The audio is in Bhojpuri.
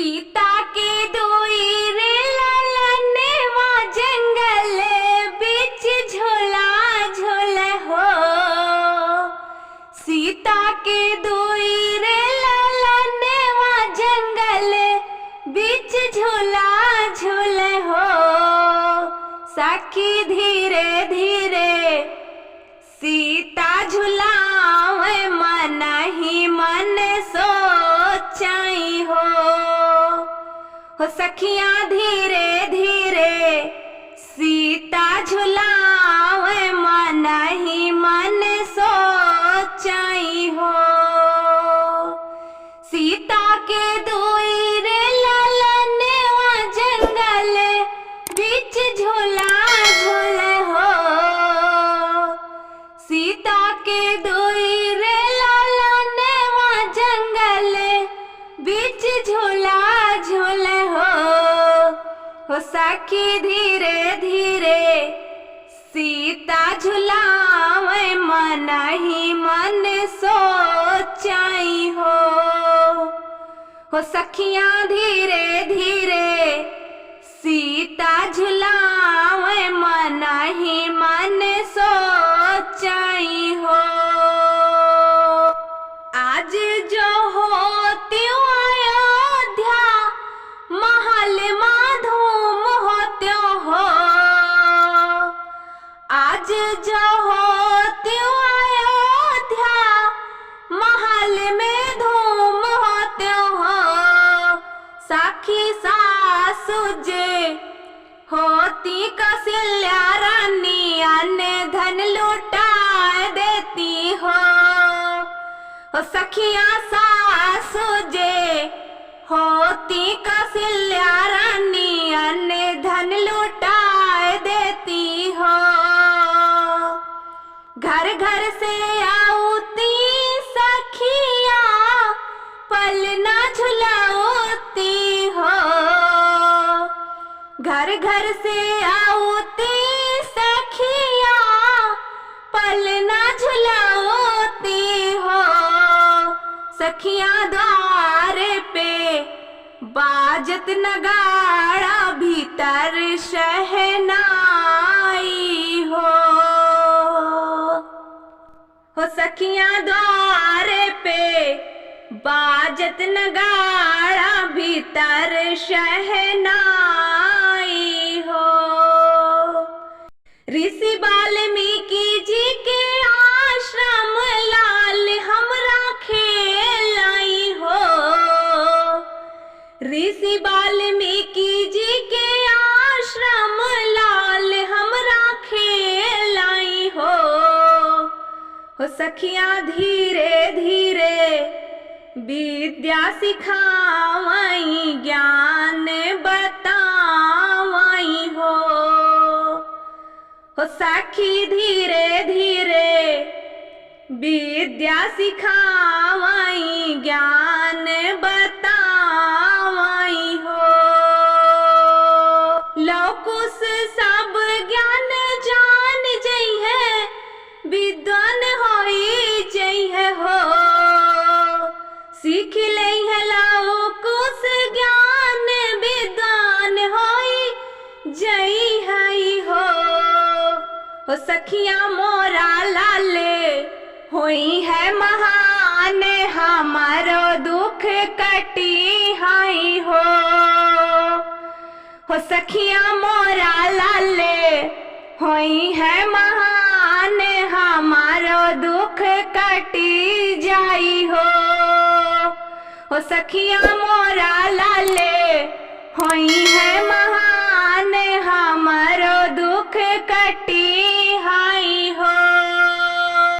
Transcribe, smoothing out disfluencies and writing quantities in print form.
सीता के दुई रे ललनवा जंगल बीच झोला झोले हो। सीता के दुई रे ललनवा जंगल बीच झोला झोले हो। सखी धीरे धीरे सीता झुलावे मन ही मन सोचाई हो। सखियां धीरे धीरे सीता झुलावे मन ही मन सोचाई हो। सीता के दुई रे ललनवा जंगल बीच झोला झोले हो। सीता के दुई रे ललनवा जंगल बीच झोला झोले हो। सखी धीरे धीरे सीता झुलावे मन ही मन सोचाई हो। सखियां धीरे धीरे सीता झुलावे मन ही मन सोचाई हो। आज जो होती अयोध्या महल में धूम होते हो। आज जो होती अयोध्या महल में धूम होते हो। सखी सासु जे होती कौशल्या रानी अन्य धन लुटा देती हो। सखियां सासु जे होती कौशल्या रानी अन्य धन लुटा देती हो। घर घर से आउती सखिया पलना झुलाती हो। घर घर से आउती सखिया पलना झुलाती हो। सखियां द्वार पे बाजत नगाड़ा भीतर शहनाई हो। सखियां द्वार पे बाजत नगाड़ा भीतर शहनाई हो। ऋषि वाल्मीकि जी के आश्रम लाल हमरा खेलाई हो। ऋषि वाल्मीकि जी के आश्रम लाल हमरा खेलाई हो। सखियां धीरे धीरे विद्या सिखावाई ज्ञान बतावाई हो। सखी धीरे धीरे विद्या सिखावाई ज्ञान बतावाई हो। लौकुश सब ज्ञान जान जई है विद्वान होई जई है हो। सीख लई है लौकुश ज्ञान विद्वान होई जई है हो। सखियां मोरा लाले होई है महान हमारो दुख कटी हाई हो। सखियां मोरा लाले होई है महान हमारो दुख कटी जाई हो। सखियां मोरा लाले होई है